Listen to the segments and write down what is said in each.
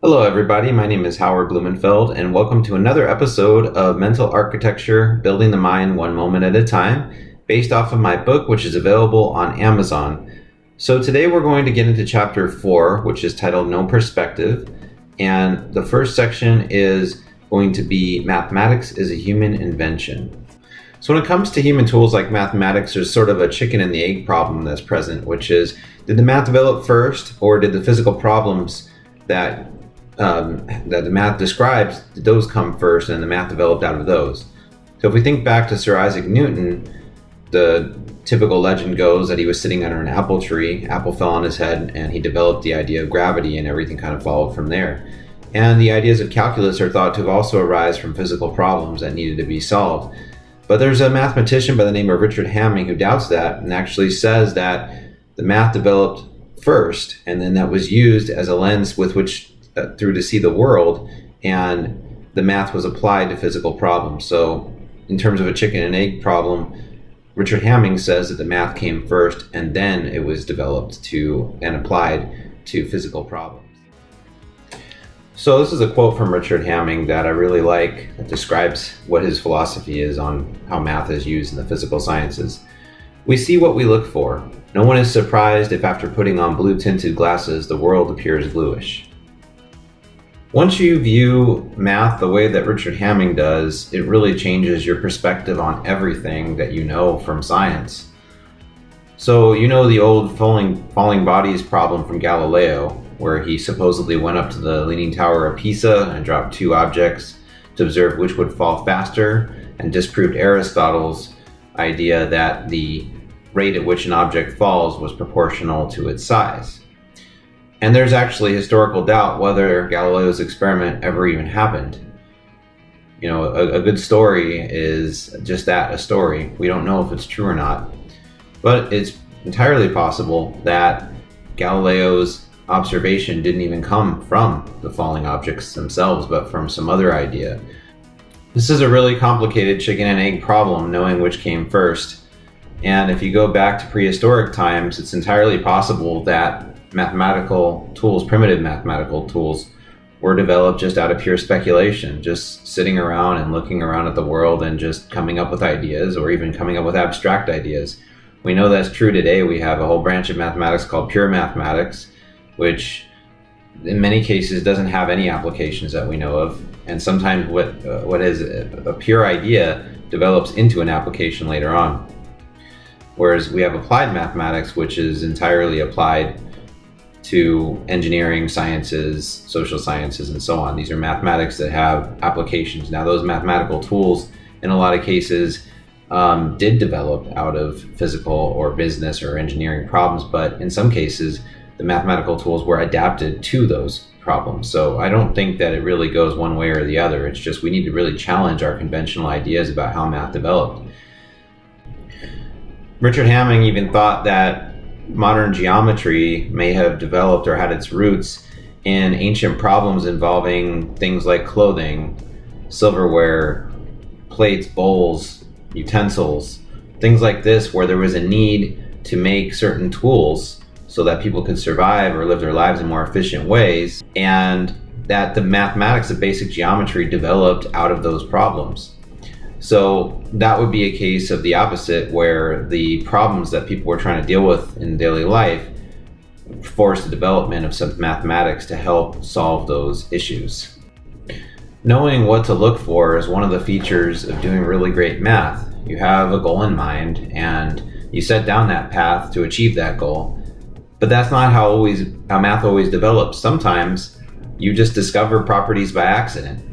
Hello, everybody. My name is Howard Blumenfeld, and welcome to another episode of Mental Architecture Building the Mind One Moment at a Time, based off of my book, which is available on Amazon. So, today we're going to get into chapter 4, which is titled No Perspective. And the first section is going to be Mathematics is a Human Invention. So, when it comes to human tools like mathematics, there's sort of a chicken and the egg problem that's present, which is did the math develop first, or did the physical problems that the math describes, did those come first and the math developed out of those? So if we think back to Sir Isaac Newton, the typical legend goes that he was sitting under an apple tree, apple fell on his head, and he developed the idea of gravity, and everything kind of followed from there. And the ideas of calculus are thought to have also arisen from physical problems that needed to be solved. But there's a mathematician by the name of Richard Hamming who doubts that and actually says that the math developed first, and then that was used as a lens with which through to see the world, and the math was applied to physical problems. So in terms of a chicken and egg problem, Richard Hamming says that the math came first and then it was developed to and applied to physical problems. So this is a quote from Richard Hamming that I really like. It describes what his philosophy is on how math is used in the physical sciences. We see what we look for. No one is surprised if after putting on blue tinted glasses the world appears bluish. Once you view math the way that Richard Hamming does, it really changes your perspective on everything that you know from science. So you know the old falling bodies problem from Galileo, where he supposedly went up to the Leaning Tower of Pisa and dropped two objects to observe which would fall faster, and disproved Aristotle's idea that the rate at which an object falls was proportional to its size. And there's actually historical doubt whether Galileo's experiment ever even happened. You know, a good story is just that, a story. We don't know if it's true or not. But it's entirely possible that Galileo's observation didn't even come from the falling objects themselves, but from some other idea. This is a really complicated chicken and egg problem, knowing which came first. And if you go back to prehistoric times, it's entirely possible that mathematical tools, primitive mathematical tools, were developed just out of pure speculation, just sitting around and looking around at the world and just coming up with ideas, or even coming up with abstract ideas. We know that's true today. We have a whole branch of mathematics called pure mathematics, which in many cases doesn't have any applications that we know of. And sometimes what is a pure idea develops into an application later on. Whereas we have applied mathematics, which is entirely applied to engineering, sciences, social sciences, and so on. These are mathematics that have applications. Now, those mathematical tools, in a lot of cases, did develop out of physical or business or engineering problems, but in some cases, the mathematical tools were adapted to those problems. So I don't think that it really goes one way or the other. It's just we need to really challenge our conventional ideas about how math developed. Richard Hamming even thought that modern geometry may have developed or had its roots in ancient problems involving things like clothing, silverware, plates, bowls, utensils, things like this, where there was a need to make certain tools so that people could survive or live their lives in more efficient ways, and that the mathematics of basic geometry developed out of those problems. So that would be a case of the opposite, where the problems that people were trying to deal with in daily life forced the development of some mathematics to help solve those issues. Knowing what to look for is one of the features of doing really great math. You have a goal in mind and you set down that path to achieve that goal. But that's not how math always develops. Sometimes you just discover properties by accident.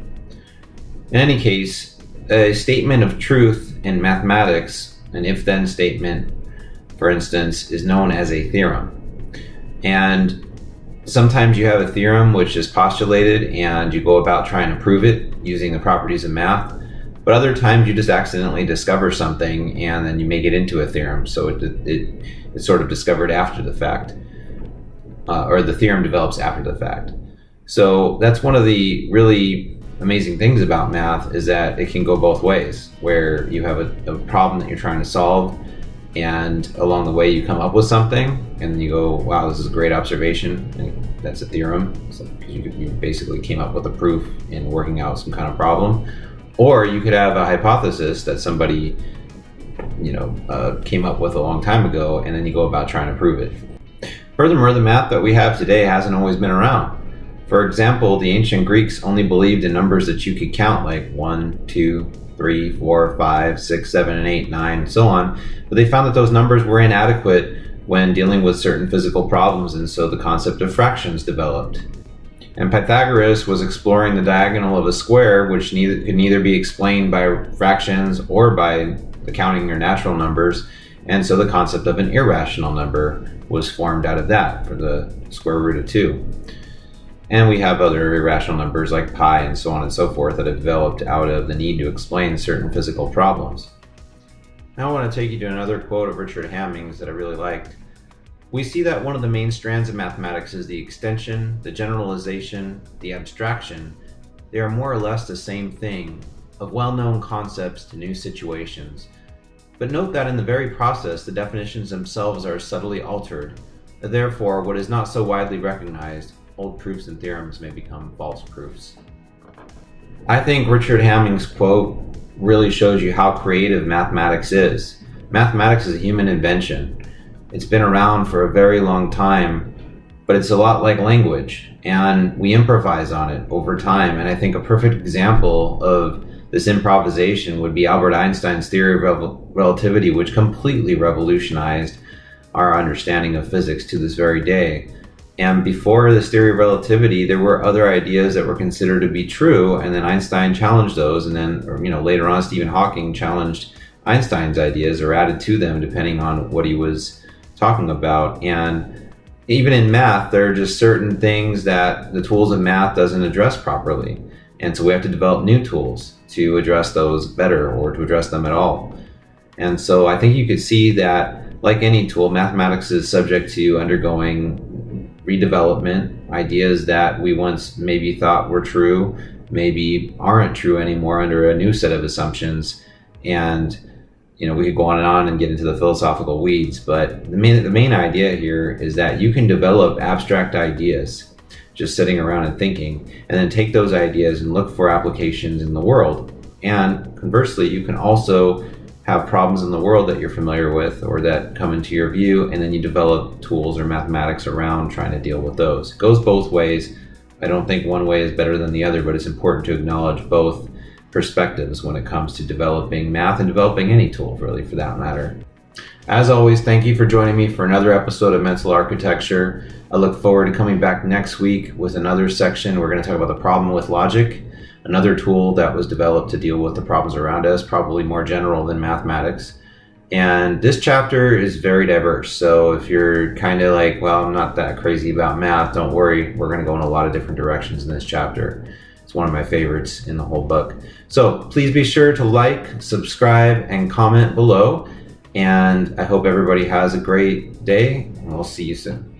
In any case, a statement of truth in mathematics, an if-then statement, for instance, is known as a theorem. And sometimes you have a theorem which is postulated and you go about trying to prove it using the properties of math. But other times you just accidentally discover something and then you make it into a theorem. So it's sort of discovered after the fact, or the theorem develops after the fact. So that's one of the really amazing things about math, is that it can go both ways, where you have a problem that you're trying to solve and along the way you come up with something and you go, wow, this is a great observation, and that's a theorem. So you basically came up with a proof in working out some kind of problem. Or you could have a hypothesis that somebody came up with a long time ago, and then you go about trying to prove it. Furthermore, the math that we have today hasn't always been around. For example, the ancient Greeks only believed in numbers that you could count, like 1, 2, 3, 4, 5, 6, 7, and 8, 9, and so on. But they found that those numbers were inadequate when dealing with certain physical problems, and so the concept of fractions developed. And Pythagoras was exploring the diagonal of a square, which could neither be explained by fractions or by accounting or natural numbers, and so the concept of an irrational number was formed out of that, for the square root of 2. And we have other irrational numbers like pi and so on and so forth that have developed out of the need to explain certain physical problems. Now I want to take you to another quote of Richard Hamming's that I really liked. We see that one of the main strands of mathematics is the extension, the generalization, the abstraction. They are more or less the same thing, of well-known concepts to new situations. But note that in the very process, the definitions themselves are subtly altered. Therefore, what is not so widely recognized, old proofs and theorems may become false proofs. I think Richard Hamming's quote really shows you how creative mathematics is. Mathematics is a human invention. It's been around for a very long time, but it's a lot like language, and we improvise on it over time. And I think a perfect example of this improvisation would be Albert Einstein's theory of relativity, which completely revolutionized our understanding of physics to this very day. And before this theory of relativity, there were other ideas that were considered to be true, and then Einstein challenged those, and then later on Stephen Hawking challenged Einstein's ideas or added to them depending on what he was talking about. And even in math, there are just certain things that the tools of math doesn't address properly, and so we have to develop new tools to address those better, or to address them at all. And so I think you could see that, like any tool, mathematics is subject to undergoing redevelopment. Ideas that we once maybe thought were true maybe aren't true anymore under a new set of assumptions. And we could go on and get into the philosophical weeds, but the main idea here is that you can develop abstract ideas just sitting around and thinking, and then take those ideas and look for applications in the world. And conversely, you can also have problems in the world that you're familiar with or that come into your view, and then you develop tools or mathematics around trying to deal with those. It goes both ways. I don't think one way is better than the other, but it's important to acknowledge both perspectives when it comes to developing math and developing any tool, really, for that matter. As always, thank you for joining me for another episode of Mental Architecture. I look forward to coming back next week with another section. We're going to talk about the problem with logic, another tool that was developed to deal with the problems around us, probably more general than mathematics. And this chapter is very diverse. So if you're kind of like, well, I'm not that crazy about math, don't worry. We're going to go in a lot of different directions in this chapter. It's one of my favorites in the whole book. So please be sure to like, subscribe, and comment below. And I hope everybody has a great day, and we'll see you soon.